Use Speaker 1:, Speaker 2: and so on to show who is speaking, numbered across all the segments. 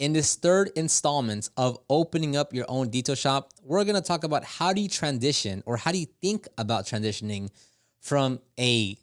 Speaker 1: In this third installment of opening up your own detail shop, we're going to talk about how do you transition or how do you think about transitioning from a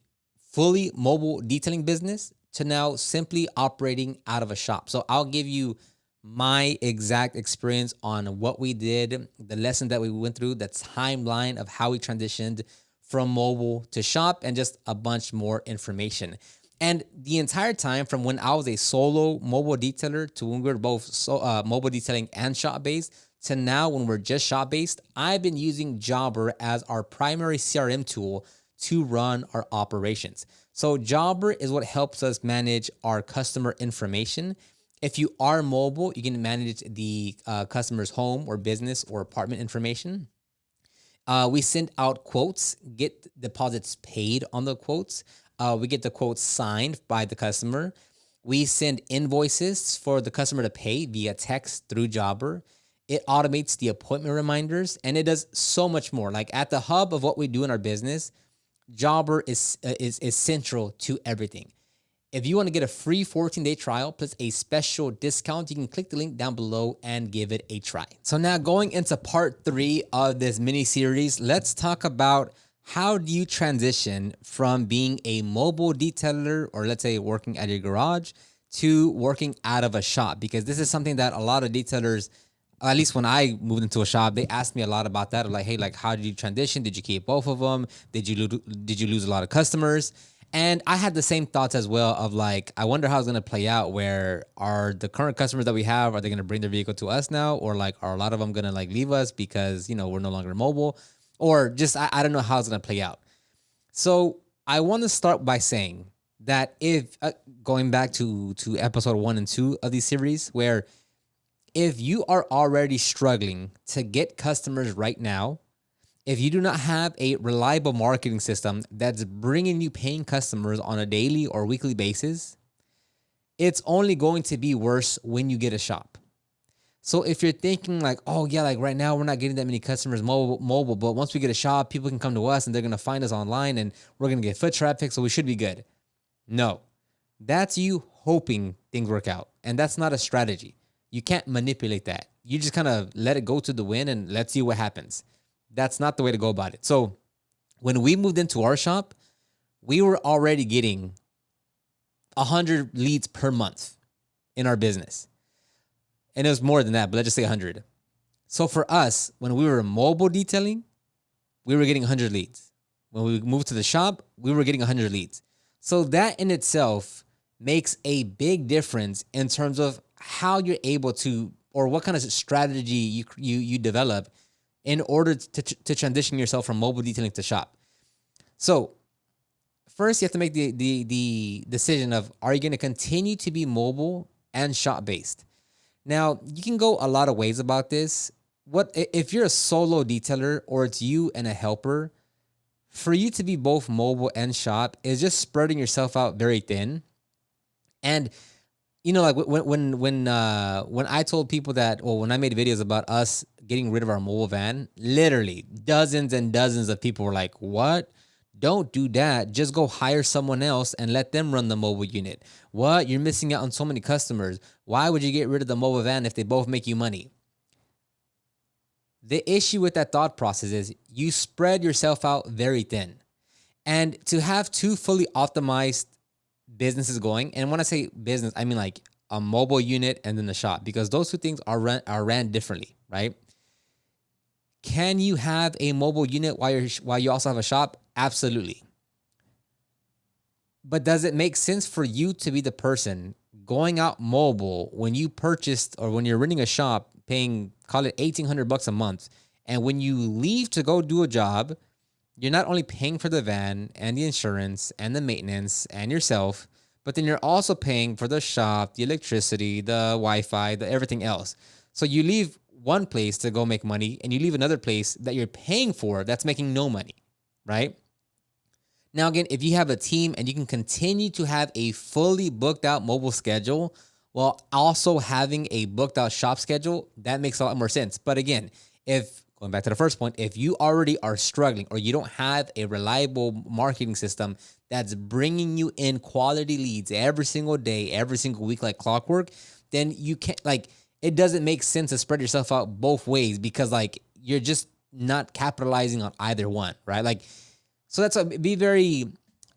Speaker 1: fully mobile detailing business to now simply operating out of a shop. So I'll give you my exact experience on what we did, the lesson that we went through, the timeline of how we transitioned from mobile to shop, and just a bunch more information. And the entire time from when I was a solo mobile detailer to when we were both mobile detailing and shop based to now when we're just shop based, I've been using Jobber as our primary CRM tool to run our operations. So Jobber is what helps us manage our customer information. If you are mobile, you can manage the customer's home or business or apartment information. We send out quotes, get deposits paid on the quotes. We get the quotes signed by the customer. We send invoices for the customer to pay via text through Jobber. It automates the appointment reminders, and it does so much more. Like at the hub of what we do in our business, Jobber is central to everything. If you want to get a free 14-day trial plus a special discount, you can click the link down below and give it a try. So now going into part 3 of this mini series, let's talk about how do you transition from being a mobile detailer, or let's say working at your garage, to working out of a shop, because this is something that a lot of detailers, at least when I moved into a shop, they asked me a lot about that. Like, hey, like, how did you transition? Did you keep both of them? Did you lose a lot of customers? And I had the same thoughts as well of like, I wonder how it's going to play out. Where are the current customers that we have, are they going to bring their vehicle to us now? Or like, are a lot of them going to like leave us because, we're no longer mobile? Or just, I don't know how it's going to play out. So I want to start by saying that if, going back to episode 1 and 2 of these series, where if you are already struggling to get customers right now, if you do not have a reliable marketing system that's bringing you paying customers on a daily or weekly basis, it's only going to be worse when you get a shop. So if you're thinking like, oh yeah, like right now we're not getting that many customers mobile, but once we get a shop, people can come to us and they're going to find us online and we're going to get foot traffic, so we should be good. No, that's you hoping things work out. And that's not a strategy. You can't manipulate that. You just kind of let it go to the wind and let's see what happens. That's not the way to go about it. So when we moved into our shop, we were already getting 100 leads per month in our business. And it was more than that, but let's just say 100. So for us, when we were mobile detailing, we were getting 100 leads. When we moved to the shop, we were getting 100 leads. So that in itself makes a big difference in terms of how you're able to, or what kind of strategy you develop in order to transition yourself from mobile detailing to shop. So first, you have to make the decision of, are you going to continue to be mobile and shop based? Now, you can go a lot of ways about this. What if you're a solo detailer or it's you and a helper? For you to be both mobile and shop is just spreading yourself out very thin. And like when I told people that, well, when I made videos about us getting rid of our mobile van, literally dozens and dozens of people were like, what? Don't do that. Just go hire someone else and let them run the mobile unit. What? You're missing out on so many customers. Why would you get rid of the mobile van if they both make you money? The issue with that thought process is you spread yourself out very thin. And to have two fully optimized businesses going, and when I say business, I mean like a mobile unit and then the shop, because those two things are ran differently, right? Can you have a mobile unit while you also have a shop? Absolutely. But does it make sense for you to be the person going out mobile when you purchased, or when you're renting a shop, paying, call it $1,800 a month, and when you leave to go do a job, you're not only paying for the van and the insurance and the maintenance and yourself, but then you're also paying for the shop, the electricity, the Wi-Fi, the everything else. So you leave one place to go make money and you leave another place that you're paying for that's making no money, right? Now, again, if you have a team and you can continue to have a fully booked out mobile schedule while also having a booked out shop schedule, that makes a lot more sense. But again, if going back to the first point, if you already are struggling or you don't have a reliable marketing system that's bringing you in quality leads every single day, every single week, like clockwork, then you can't, like, it doesn't make sense to spread yourself out both ways, because like you're just not capitalizing on either one, right? Like, so that's be very,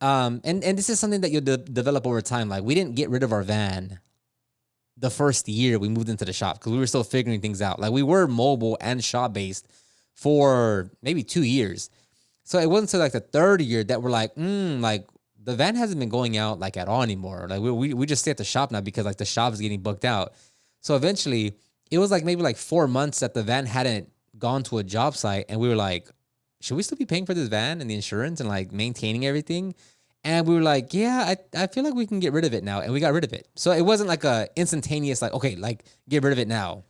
Speaker 1: and this is something that you'll develop over time. Like, we didn't get rid of our van the first year we moved into the shop, because we were still figuring things out. Like, we were mobile and shop based for maybe 2 years. So it wasn't until like the third year that we're like, like the van hasn't been going out like at all anymore. Like, we just stay at the shop now because like the shop is getting booked out. So eventually it was like maybe like 4 months that the van hadn't gone to a job site, and we were like, should we still be paying for this van and the insurance and like maintaining everything? And we were like, yeah, I feel like we can get rid of it now. And we got rid of it. So it wasn't like a instantaneous, like, okay, like get rid of it now.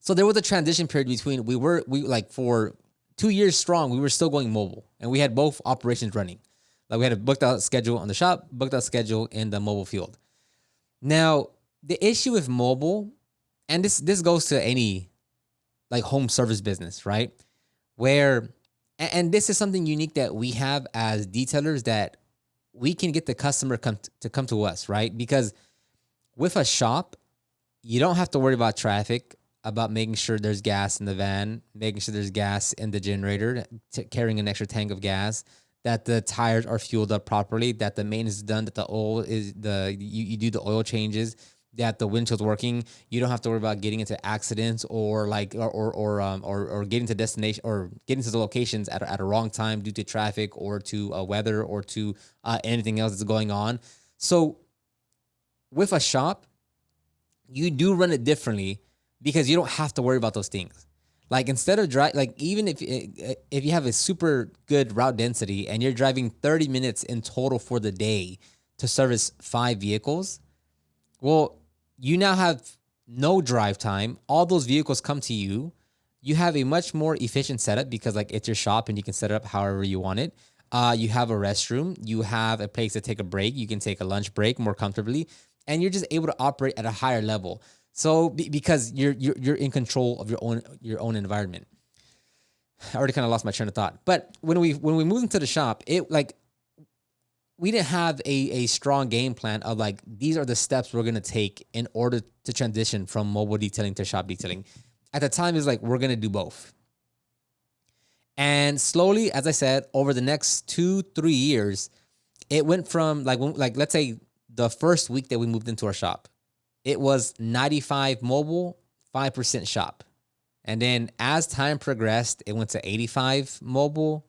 Speaker 1: So there was a transition period between we like for 2 years strong, we were still going mobile, and we had both operations running. Like, we had a booked out schedule on the shop, booked out schedule in the mobile field. Now, the issue with mobile, and this goes to any like home service business, right? Where, and this is something unique that we have as detailers, that we can get the customer to come to us, right? Because with a shop, you don't have to worry about traffic, about making sure there's gas in the van, making sure there's gas in the generator, carrying an extra tank of gas, that the tires are fueled up properly, that the maintenance is done, that the oil is you do the oil changes, that the windshield's working. You don't have to worry about getting into accidents or like or getting to destination or getting to the locations at a wrong time due to traffic or to weather or to anything else that's going on. So with a shop, you do run it differently because you don't have to worry about those things. Like, instead of like, even if you have a super good route density and you're driving 30 minutes in total for the day to service 5 vehicles, well, you now have no drive time. All those vehicles come to you. You have a much more efficient setup because like it's your shop and you can set it up however you want it. You have a restroom. You have a place to take a break. You can take a lunch break more comfortably, and you're just able to operate at a higher level. So because you're in control of your own environment. I already kind of lost my train of thought. But when we moved into the shop, it like we didn't have a strong game plan of like, these are the steps we're gonna take in order to transition from mobile detailing to shop detailing. At the time, it was like, we're gonna do both. And slowly, as I said, over the next 2-3 years, it went from like let's say the first week that we moved into our shop, it was 95 mobile, 5% shop. And then as time progressed, it went to 85 mobile,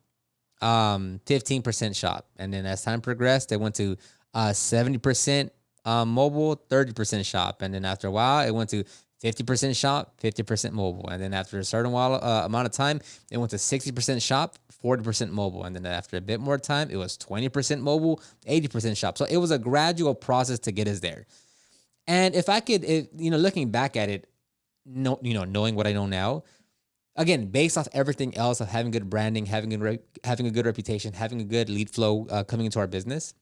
Speaker 1: 15% shop. And then as time progressed, it went to 70% mobile, 30% shop. And then after a while, it went to 50% shop, 50% mobile. And then after a certain amount of time, it went to 60% shop, 40% mobile. And then after a bit more time, it was 20% mobile, 80% shop. So it was a gradual process to get us there. And if I could, looking back at it, knowing what I know now, again, based off everything else of having good branding, having a good reputation, having a good lead flow coming into our business,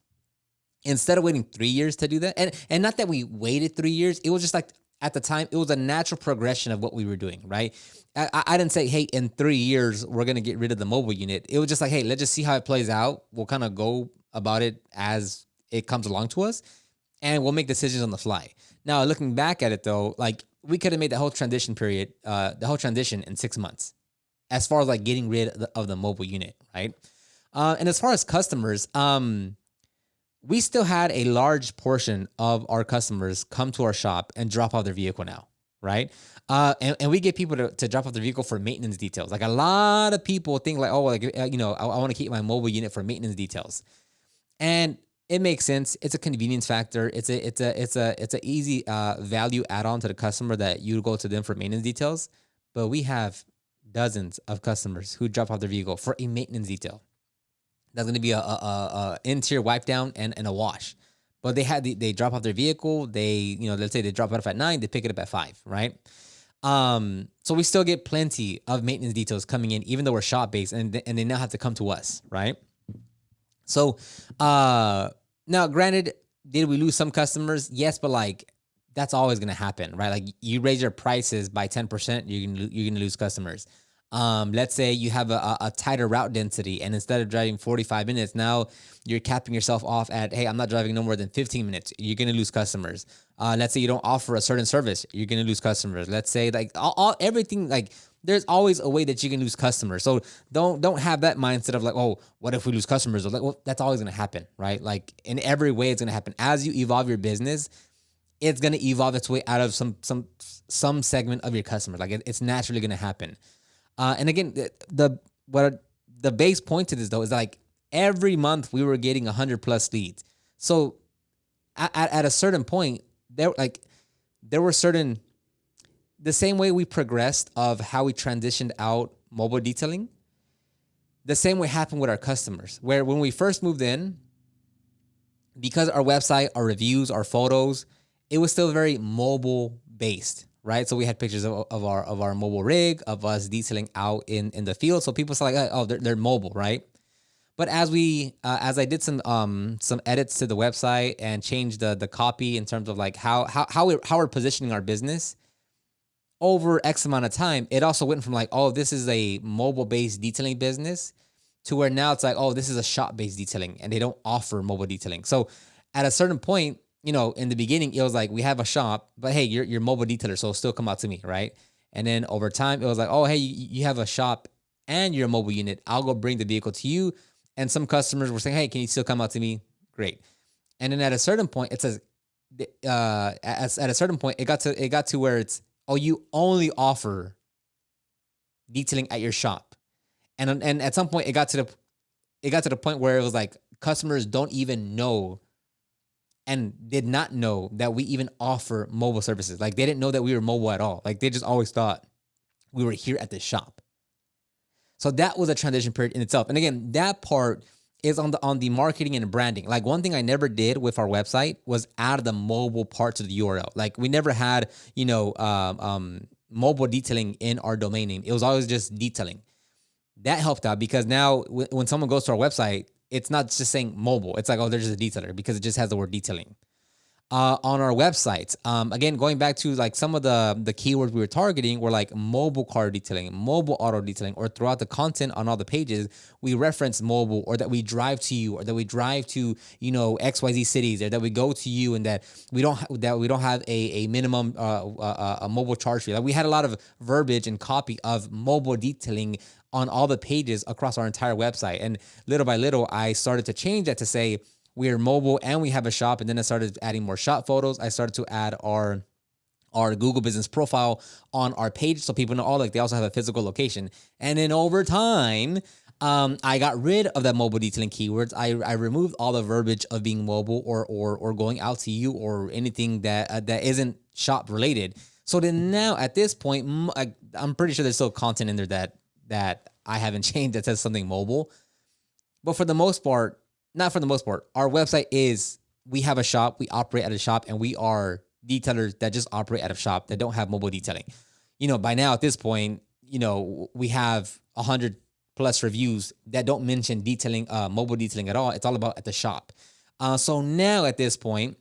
Speaker 1: instead of waiting 3 years to do that, and not that we waited 3 years, it was just like, at the time, it was a natural progression of what we were doing, right? I didn't say, hey, in 3 years, we're going to get rid of the mobile unit. It was just like, hey, let's just see how it plays out. We'll kind of go about it as it comes along to us, and we'll make decisions on the fly. Now, looking back at it, though, like, we could have made the whole transition in 6 months, as far as like getting rid of the mobile unit, right? And as far as customers, we still had a large portion of our customers come to our shop and drop off their vehicle now, right? And we get people to drop off their vehicle for maintenance details. Like, a lot of people think like, oh, like, I want to keep my mobile unit for maintenance details, and it makes sense. It's a convenience factor. It's a easy value add-on to the customer that you go to them for maintenance details. But we have dozens of customers who drop off their vehicle for a maintenance detail. That's going to be a interior wipe down and a wash. But they drop off their vehicle. Let's say they drop it off at 9, they pick it up at 5, right? So we still get plenty of maintenance details coming in, even though we're shop based, and they now have to come to us, right? So now, granted, did we lose some customers? Yes, but like, that's always going to happen, right? Like, you raise your prices by 10%, you're going to lose customers. Let's say you have a tighter route density, and instead of driving 45 minutes, now you're capping yourself off at, hey, I'm not driving no more than 15 minutes. You're going to lose customers. Let's say you don't offer a certain service. You're going to lose customers. Let's say like everything, like there's always a way that you can lose customers. So don't have that mindset of like, oh, what if we lose customers? Or like, well, that's always going to happen, right? Like in every way it's going to happen. As you evolve your business, it's going to evolve its way out of some segment of your customers. Like it's naturally going to happen. And again, the base point to this though is like every month we were getting 100 plus leads. So at a certain point, there were certain, the same way we progressed of how we transitioned out mobile detailing, the same way happened with our customers. Where when we first moved in, because our website, our reviews, our photos, it was still very mobile based, right? So we had pictures of our mobile rig, of us detailing out in the field. So people saw like, oh, they're mobile, right? But as I did some edits to the website and changed the copy in terms of like how we're positioning our business over X amount of time, it also went from like, oh, this is a mobile based detailing business to where now it's like, oh, this is a shop based detailing and they don't offer mobile detailing. So at a certain point, in the beginning, it was like, we have a shop, but hey, you're mobile detailer, so still come out to me, right? And then over time, it was like, oh, hey, you have a shop and you're a mobile unit. I'll go bring the vehicle to you. And some customers were saying, hey, can you still come out to me? Great. And then at a certain point, it says, at a certain point, it got to where it's, oh, you only offer detailing at your shop. And at some point, it got to the point where it was like customers don't even know and did not know that we even offer mobile services. Like they didn't know that we were mobile at all. Like they just always thought we were here at the shop. So that was a transition period in itself. And again, that part is on the marketing and branding. Like one thing I never did with our website was add the mobile part to the URL. Like we never had, mobile detailing in our domain name. It was always just detailing. That helped out because now when someone goes to our website, it's not just saying mobile. It's like, oh, they're just a detailer because it just has the word detailing. On our website, again, going back to like some of the keywords we were targeting were like mobile car detailing, mobile auto detailing, or throughout the content on all the pages, we reference mobile, or that we drive to you, or that we drive to, XYZ cities, or that we go to you, and that we don't have a minimum a mobile charge fee. Like we had a lot of verbiage and copy of mobile detailing on all the pages across our entire website. And little by little, I started to change that to say, we're mobile and we have a shop. And then I started adding more shop photos. I started to add our Google business profile on our page so people know, oh, like they also have a physical location. And then over time, I got rid of that mobile detailing keywords. I removed all the verbiage of being mobile or going out to you or anything that isn't shop related. So then now at this point, I'm pretty sure there's still content in there that I haven't changed that says something mobile. But for the most part, not for the most part, our website we have a shop, we operate at a shop, and we are detailers that just operate at a shop that don't have mobile detailing. By now at this point, we have 100 plus reviews that don't mention detailing, mobile detailing at all. It's all about at the shop. So now at this point,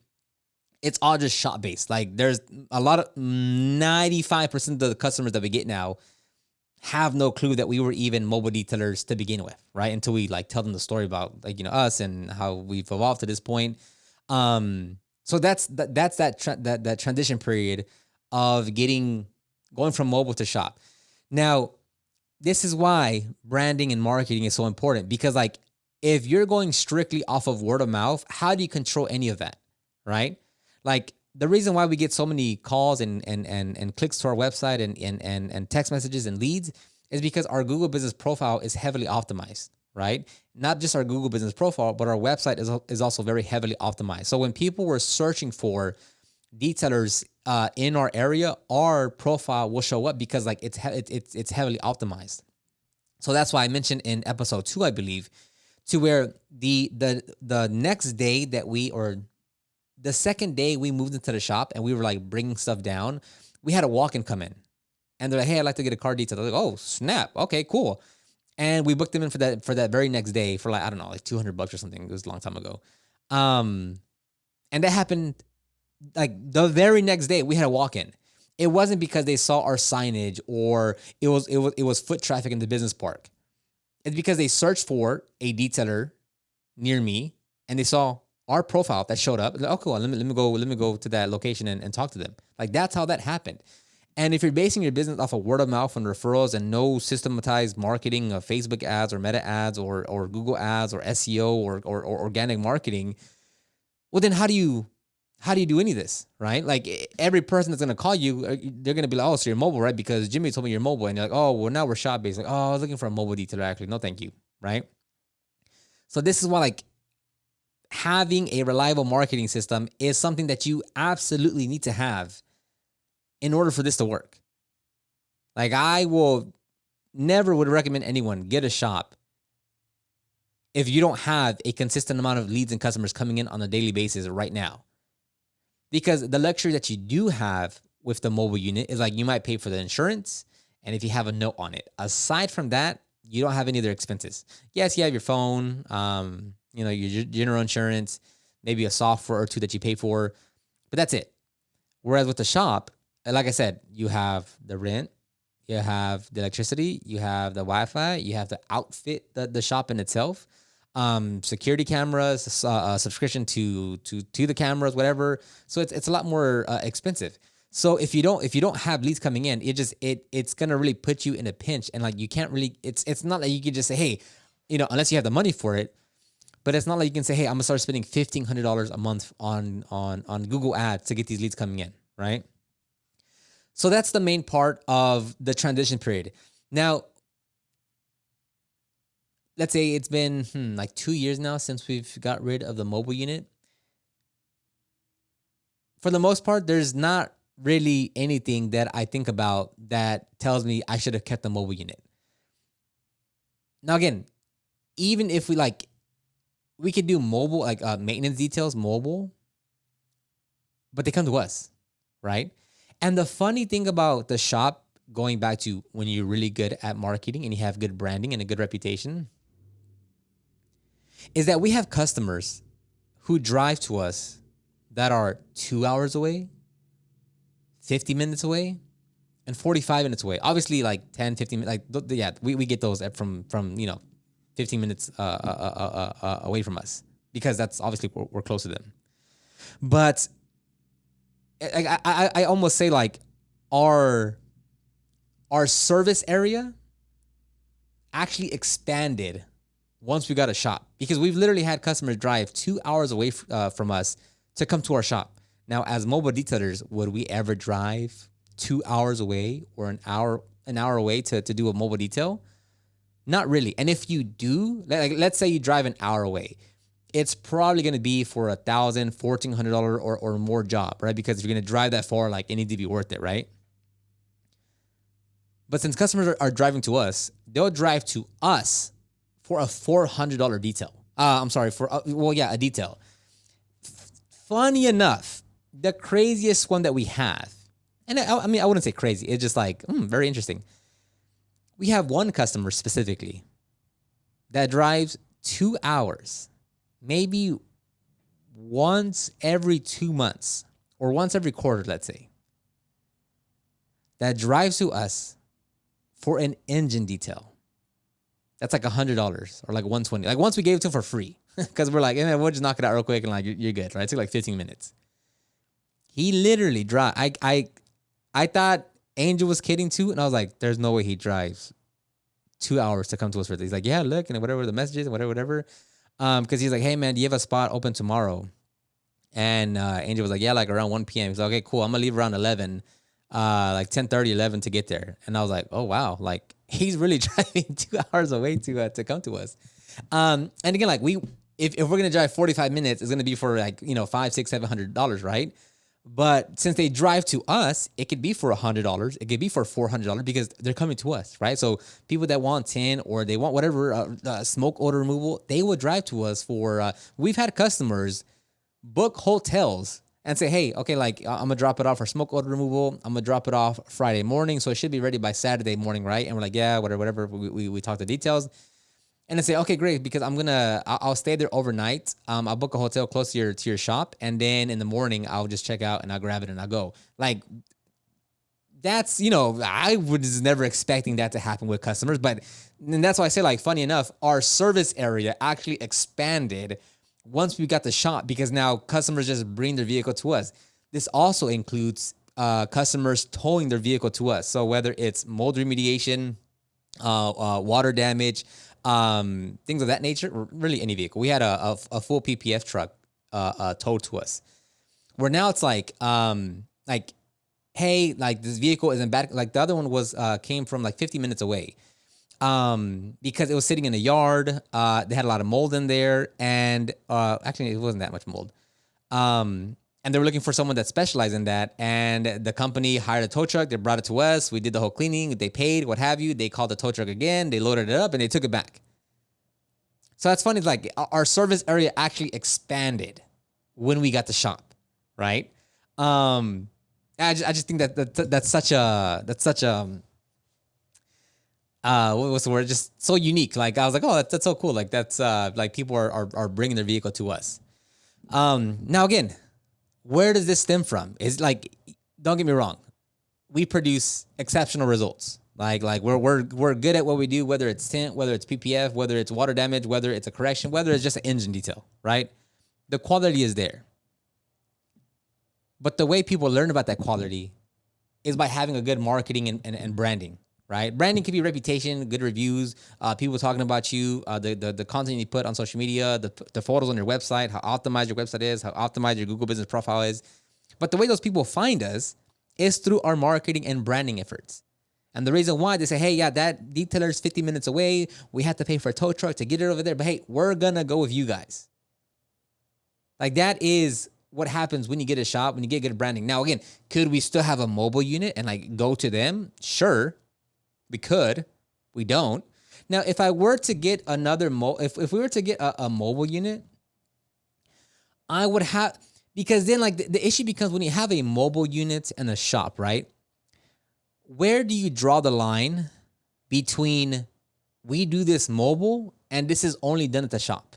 Speaker 1: it's all just shop based. Like there's a lot of 95% of the customers that we get now have no clue that we were even mobile detailers to begin with, right? Until we like tell them the story about like, us and how we've evolved to this point. So that's that transition period of going from mobile to shop. Now, this is why branding and marketing is so important, because like if you're going strictly off of word of mouth, how do you control any of that, right? Like the reason why we get so many calls and clicks to our website and text messages and leads is because our Google business profile is heavily optimized, right? Not just our Google business profile, but our website is also very heavily optimized. So when people were searching for detailers in our area, our profile will show up because like it's heavily optimized. So that's why I mentioned in episode 2, I believe, to where the next day the second day we moved into the shop and we were like bringing stuff down, we had a walk-in come in and they're like, hey, I'd like to get a car detail. They're like, oh, snap. Okay, cool. And we booked them in for that very next day for like, I don't know, like $200 or something. It was a long time ago. And that happened like the very next day we had a walk-in. It wasn't because they saw our signage or it was foot traffic in the business park. It's because they searched for a detailer near me and they saw our profile that showed up. Like, oh, cool. Let me go to that location and talk to them. Like that's how that happened. And if you're basing your business off of word of mouth and referrals and no systematized marketing of Facebook ads or Meta ads or Google ads or SEO or organic marketing, well, then how do you do any of this, right? Like every person that's gonna call you, they're gonna be like, oh, so you're mobile, right? Because Jimmy told me you're mobile, and you're like, oh, well, now we're shop based. Like, oh, I was looking for a mobile detailer. Actually, no, thank you, right? So this is why like having a reliable marketing system is something that you absolutely need to have in order for this to work. Like I will never would recommend anyone get a shop if you don't have a consistent amount of leads and customers coming in on a daily basis right now. Because the luxury that you do have with the mobile unit is like you might pay for the insurance and if you have a note on it. Aside from that, you don't have any other expenses. Yes, you have your phone, your general insurance, maybe a software or two that you pay for, but that's it. Whereas with the shop, like I said, you have the rent, you have the electricity, you have the Wi-Fi, you have to outfit the shop in itself, security cameras, subscription to the cameras, whatever. So it's a lot more expensive. So if you don't have leads coming in, it's gonna really put you in a pinch, and like you can't really. It's not like you can just say, hey, unless you have the money for it. But it's not like you can say, hey, I'm gonna start spending $1,500 a month on Google Ads to get these leads coming in, right? So that's the main part of the transition period. Now, let's say it's been like 2 years now since we've got rid of the mobile unit. For the most part, there's not really anything that I think about that tells me I should have kept the mobile unit. Now, again, even if we could do mobile, like maintenance details mobile, but they come to us, right? And the funny thing about the shop, going back to when you're really good at marketing and you have good branding and a good reputation, is that we have customers who drive to us that are 2 hours away, 50 minutes away, and 45 minutes away. Obviously, like 10, 15 minutes, we get those from 15 minutes away from us because that's obviously we're close to them. But I almost say like our service area actually expanded once we got a shop because we've literally had customers drive 2 hours away from us to come to our shop. Now, as mobile detailers, would we ever drive 2 hours away or an hour away to do a mobile detail? Not really. And if you do, like let's say you drive an hour away, it's probably going to be for $1,000, $1,400 or more job, right? Because if you're going to drive that far, like it needs to be worth it, right? But since customers are driving to us, they'll drive to us for a $400 detail. I'm sorry, a detail. Funny enough, the craziest one that we have, and I mean, I wouldn't say crazy. It's just like, very interesting. We have one customer specifically that drives 2 hours, maybe once every 2 months or once every quarter, let's say, that drives to us for an engine detail. That's like $100 or like $120. Like once we gave it to him for free because we're like, we'll just knock it out real quick and like you're good, right? It took like 15 minutes. He literally drive. I thought Angel was kidding too, and I was like, "There's no way he drives 2 hours to come to us for this." He's like, "Yeah, look, and whatever the message is, and whatever." Because he's like, "Hey man, do you have a spot open tomorrow?" And Angel was like, "Yeah, like around 1 p.m." He's like, "Okay, cool. I'm gonna leave around 11, like 10:30, 11 to get there." And I was like, "Oh wow, like he's really driving 2 hours away to come to us." And again, like if we're gonna drive 45 minutes, it's gonna be for like $500, $600, $700, right? But since they drive to us, it could be for $100. It could be for $400 because they're coming to us, right? So people that want 10 or they want whatever smoke odor removal, they would drive to us for. We've had customers book hotels and say, hey, okay, like I'm gonna drop it off for smoke odor removal. I'm gonna drop it off Friday morning, so it should be ready by Saturday morning, right? And we're like, yeah, whatever. We talk the details. And I say, okay, great, because I'll stay there overnight. I'll book a hotel close to your shop, and then in the morning I'll just check out and I'll grab it and I'll go. Like that's, I was never expecting that to happen with customers. But and that's why I say, like, funny enough, our service area actually expanded once we got the shop, because now customers just bring their vehicle to us. This also includes customers towing their vehicle to us. So whether it's mold remediation, water damage, things of that nature, or really any vehicle. We had a full PPF truck towed to us. Where now it's like, hey, like this vehicle isn't bad. Like the other one was came from like 50 minutes away, because it was sitting in a yard. They had a lot of mold in there, and actually it wasn't that much mold. And they were looking for someone that specialized in that. And the company hired a tow truck. They brought it to us. We did the whole cleaning. They paid, what have you. They called the tow truck again. They loaded it up and they took it back. So that's funny. Like our service area actually expanded when we got the shop, right? I just think that's such a what's the word? Just so unique. Like I was like, oh, that's so cool. Like that's like people are bringing their vehicle to us. Now again, where does this stem from? Is like, don't get me wrong, we produce exceptional results. Like we're good at what we do, whether it's tint, whether it's PPF, whether it's water damage, whether it's a correction, whether it's just an engine detail, right? The quality is there. But the way people learn about that quality is by having a good marketing and branding, right? Branding can be reputation, good reviews, people talking about you, the content you put on social media, the photos on your website, how optimized your website is, how optimized your Google business profile is. But the way those people find us is through our marketing and branding efforts. And the reason why, they say, hey, yeah, that detailer is 50 minutes away. We have to pay for a tow truck to get it over there. But hey, we're going to go with you guys. Like that is what happens when you get a shop, when you get good branding. Now, again, could we still have a mobile unit and like go to them? Sure, we could. We don't. Now, if I were to get another, if we were to get a mobile unit, I would have, because then like the issue becomes when you have a mobile unit and a shop, right? Where do you draw the line between we do this mobile and this is only done at the shop?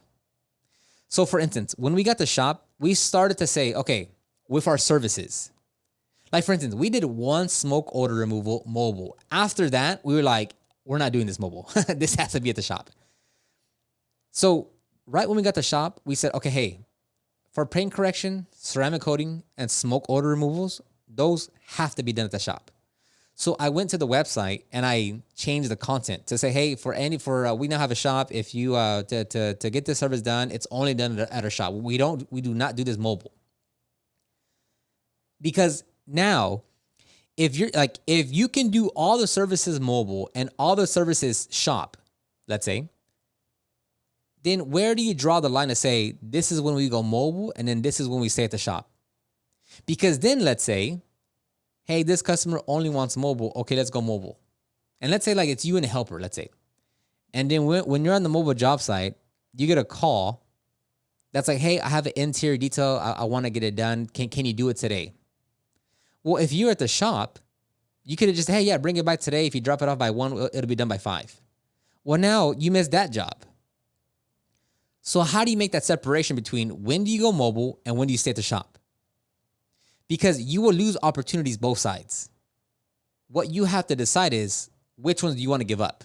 Speaker 1: So for instance, when we got the shop, we started to say, okay, with our services, like for instance, we did one smoke odor removal mobile. After that, we were like, we're not doing this mobile. This has to be at the shop. So right when we got the shop, we said, okay, hey, for paint correction, ceramic coating, and smoke odor removals, those have to be done at the shop. So I went to the website and I changed the content to say, hey, we now have a shop. If you to get this service done, it's only done at our shop. We do not do this mobile. Because now, if you can do all the services mobile and all the services shop, let's say, then where do you draw the line to say this is when we go mobile and then this is when we stay at the shop? Because then let's say, hey, this customer only wants mobile. Okay, let's go mobile. And let's say like it's you and a helper, let's say. And then when you're on the mobile job site, you get a call that's like, hey, I have an interior detail. I want to get it done. Can you do it today? Well, if you're at the shop, you could have just, hey, yeah, bring it by today. If you drop it off by 1, it'll be done by 5. Well, now you missed that job. So how do you make that separation between when do you go mobile and when do you stay at the shop? Because you will lose opportunities both sides. What you have to decide is which ones do you want to give up?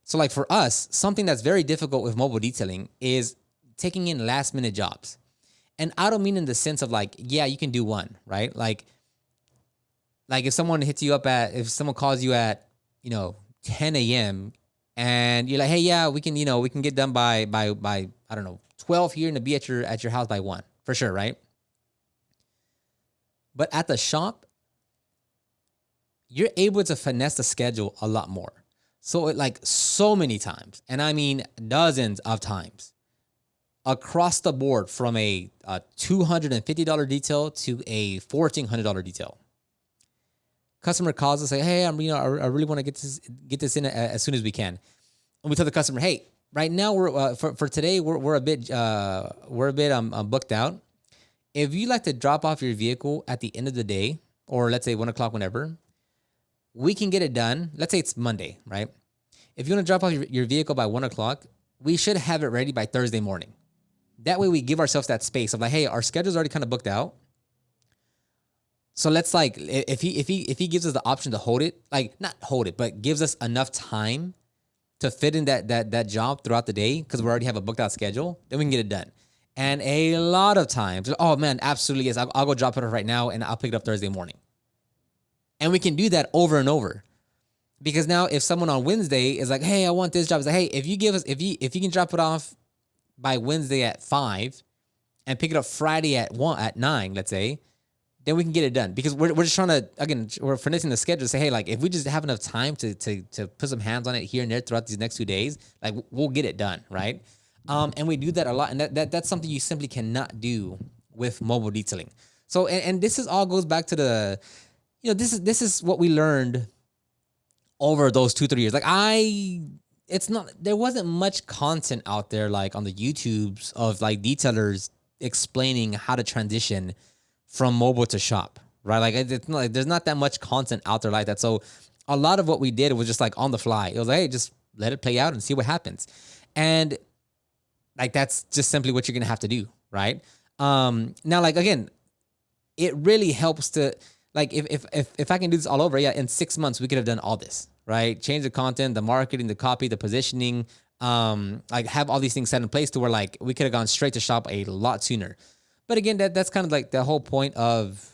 Speaker 1: So like for us, something that's very difficult with mobile detailing is taking in last minute jobs. And I don't mean in the sense of like, yeah, you can do one, right? Like if someone if someone calls you at, 10 a.m. and you're like, hey, yeah, we can get done by I don't know, 12 here and to be at your house by 1, for sure, right? But at the shop, you're able to finesse the schedule a lot more. So so many times, and I mean dozens of times, across the board from a $250 detail to a $1,400 detail. Customer calls and say, hey, I really want to get this in as soon as we can. And we tell the customer, hey, right now we're for today we're a bit booked out. If you like to drop off your vehicle at the end of the day, or let's say 1 o'clock, whenever, we can get it done. Let's say it's Monday, right? If you want to drop off your vehicle by 1 o'clock, we should have it ready by Thursday morning. That way we give ourselves that space of like, hey, our schedule's already kind of booked out. So let's like if he gives us the option to hold it, like not hold it, but gives us enough time to fit in that job throughout the day because we already have a booked out schedule, then we can get it done. And a lot of times, oh man, absolutely yes, I'll go drop it off right now and I'll pick it up Thursday morning. And we can do that over and over. Because now if someone on Wednesday is like, hey, I want this job, it's like, hey, if you can drop it off by Wednesday at 5 and pick it up Friday at 9, let's say, then we can get it done. Because we're just trying to, again, we're finessing the schedule to say, hey, like if we just have enough time to put some hands on it here and there throughout these next 2 days, like we'll get it done, right? And we do that a lot, and that's something you simply cannot do with mobile detailing. So and this is all goes back to the, this is what we learned over those 2-3 years. Like there wasn't much content out there like on the YouTubes of like detailers explaining how to transition from mobile to shop, right? Like it's not, like there's not that much content out there like that. So a lot of what we did was just like on the fly. It was like, hey, just let it play out and see what happens. And like that's just simply what you're gonna have to do, right? Now, like again, it really helps to like if I can do this all over, yeah, in 6 months we could have done all this, right? Change the content, the marketing, the copy, the positioning, like have all these things set in place to where like we could have gone straight to shop a lot sooner. But again, that's kind of like the whole point of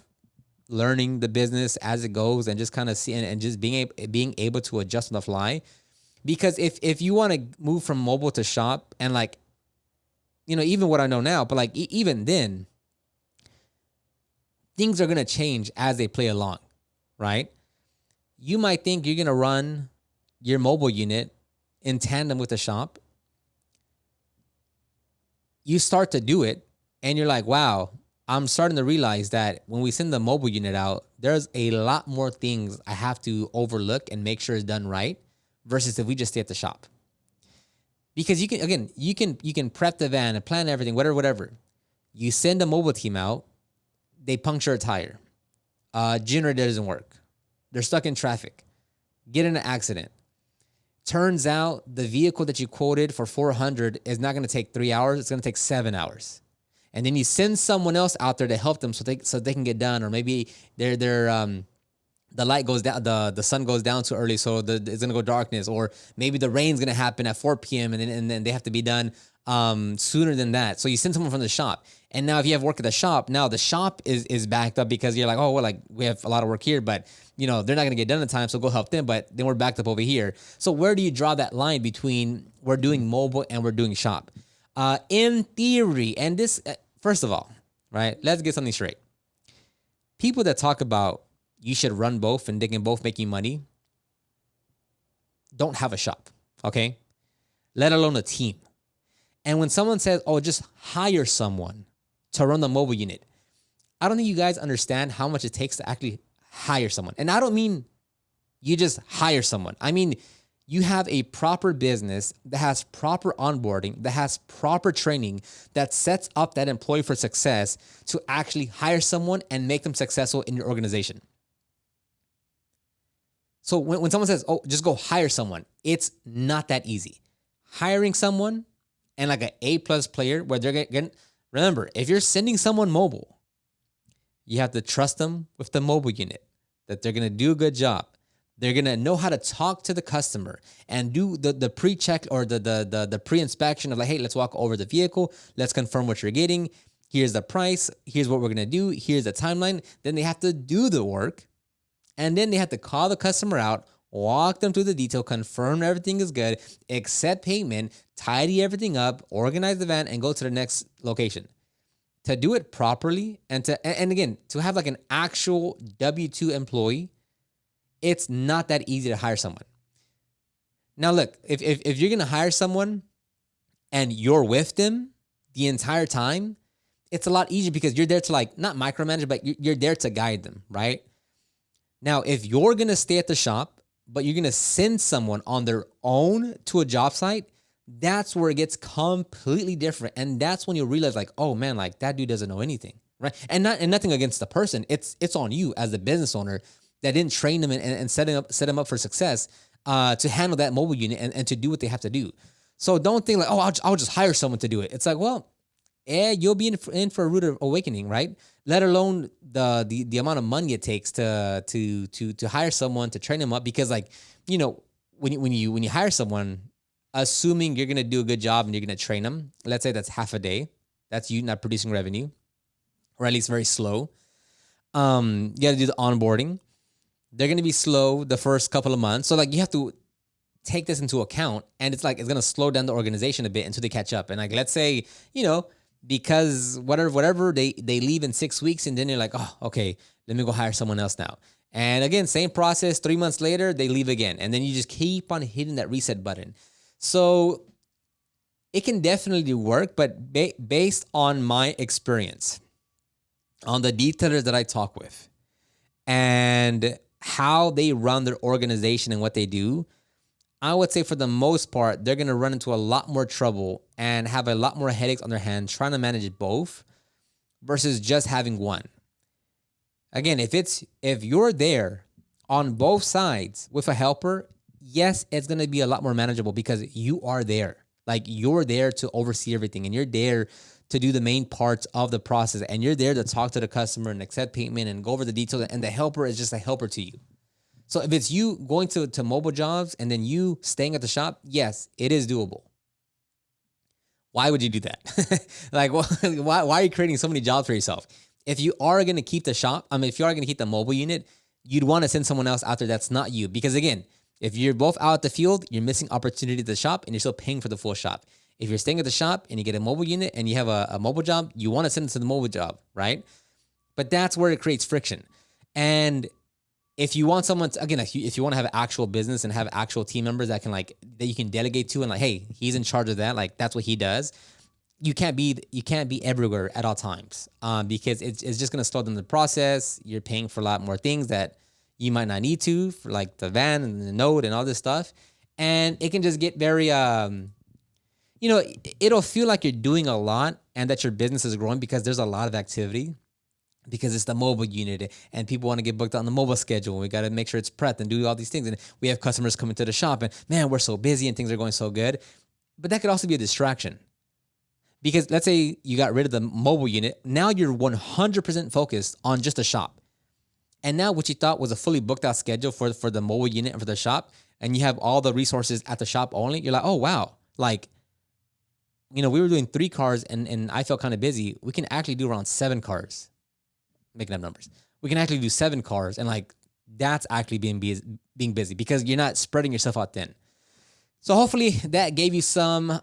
Speaker 1: learning the business as it goes and just kind of seeing and just being able to adjust on the fly. Because if you want to move from mobile to shop and like, even what I know now, but like even then, things are going to change as they play along, right? You might think you're going to run your mobile unit in tandem with the shop. You start to do it and you're like, wow, I'm starting to realize that when we send the mobile unit out, there's a lot more things I have to overlook and make sure it's done right versus if we just stay at the shop. Because you can prep the van and plan everything, whatever. You send a mobile team out, they puncture a tire. Generator doesn't work. They're stuck in traffic. Get in an accident. Turns out the vehicle that you quoted for 400 is not going to take 3 hours. It's going to take 7 hours. And then you send someone else out there to help them so they can get done, or maybe the light goes down, the sun goes down too early, so it's gonna go darkness, or maybe the rain's gonna happen at 4 p.m. and then they have to be done sooner than that. So you send someone from the shop, and now if you have work at the shop, now the shop is backed up because you're like, oh well, like we have a lot of work here, but they're not gonna get done in time, so go help them. But then we're backed up over here. So where do you draw that line between we're doing mobile and we're doing shop? In theory, and this first of all, right? Let's get something straight. People that talk about you should run both and they can both make you money don't have a shop, okay? Let alone a team. And when someone says, oh, just hire someone to run the mobile unit, I don't think you guys understand how much it takes to actually hire someone. And I don't mean you just hire someone. I mean, you have a proper business that has proper onboarding, that has proper training, that sets up that employee for success to actually hire someone and make them successful in your organization. So when someone says, oh, just go hire someone, it's not that easy. Hiring someone and like an A+ player where they're getting, remember, if you're sending someone mobile, you have to trust them with the mobile unit, that they're going to do a good job. They're going to know how to talk to the customer and do the pre-check or the pre-inspection of like, hey, let's walk over the vehicle. Let's confirm what you're getting. Here's the price. Here's what we're going to do. Here's the timeline. Then they have to do the work. And then they have to call the customer out, walk them through the detail, confirm everything is good, accept payment, tidy everything up, organize the van, and go to the next location. To do it properly and again, to have like an actual W-2 employee, it's not that easy to hire someone. Now, look, if you're going to hire someone and you're with them the entire time, it's a lot easier because you're there to like, not micromanage, but you're there to guide them, right? Now, if you're going to stay at the shop, but you're going to send someone on their own to a job site, that's where it gets completely different. And that's when you realize like, oh man, like that dude doesn't know anything, right? And nothing against the person. It's on you as the business owner that didn't train them and set them up for success to handle that mobile unit and to do what they have to do. So don't think like, oh, I'll just hire someone to do it. It's like, well, you'll be in for a rude awakening, right? Let alone the amount of money it takes to hire someone to train them up. Because like, you know, when you hire someone, assuming you're gonna do a good job and you're gonna train them, let's say that's half a day, that's you not producing revenue, or at least very slow. You got to do the onboarding. They're gonna be slow the first couple of months, so like you have to take this into account, and it's like it's gonna slow down the organization a bit until they catch up. And like, let's say, you know, because whatever they leave in 6 weeks, and then you're like, oh, okay, let me go hire someone else now. And again, same process. 3 months later, they leave again, and then you just keep on hitting that reset button. So it can definitely work, but based on my experience, on the detailers that I talk with, and how they run their organization and what they do, I would say for the most part, they're going to run into a lot more trouble and have a lot more headaches on their hands trying to manage both versus just having one. Again, if you're there on both sides with a helper, yes, it's going to be a lot more manageable because you are there. Like you're there to oversee everything, and you're there to do the main parts of the process, and you're there to talk to the customer and accept payment and go over the details, and the helper is just a helper to you. So if it's you going to mobile jobs and then you staying at the shop, yes, it is doable. Why would you do that? Like, why are you creating so many jobs for yourself? If you are going to keep the shop, if you are going to keep the mobile unit, you'd want to send someone else out there that's not you. Because again, if you're both out at the field, you're missing opportunity at the shop and you're still paying for the full shop. If you're staying at the shop and you get a mobile unit and you have a mobile job, you want to send it to the mobile job, right? But that's where it creates friction. And if you want someone to, again, if you want to have an actual business and have actual team members that can that you can delegate to, and like, hey, he's in charge of that, like that's what he does. You can't be everywhere at all times, because it's just gonna slow down the process. You're paying for a lot more things that you might not need to, for like the van and the node and all this stuff, and it can just get very it'll feel like you're doing a lot and that your business is growing because there's a lot of activity, because it's the mobile unit and people want to get booked on the mobile schedule. We got to make sure it's prepped and do all these things. And we have customers coming to the shop and man, we're so busy and things are going so good. But that could also be a distraction, because let's say you got rid of the mobile unit. Now you're 100% focused on just the shop. And now what you thought was a fully booked out schedule for the mobile unit and for the shop, and you have all the resources at the shop only. You're like, oh, wow. Like, we were doing 3 cars and I felt kind of busy. We can actually do around 7 cars. Making up numbers. We can actually do 7 cars, and like that's actually being busy because you're not spreading yourself out thin. So hopefully that gave you some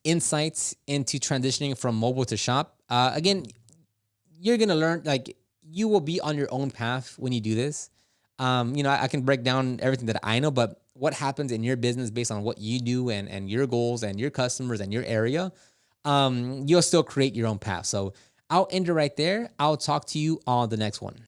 Speaker 1: insights into transitioning from mobile to shop. Again, you're gonna learn, like you will be on your own path when you do this. I can break down everything that I know, but what happens in your business based on what you do and your goals and your customers and your area, you'll still create your own path. So I'll end it right there. I'll talk to you on the next one.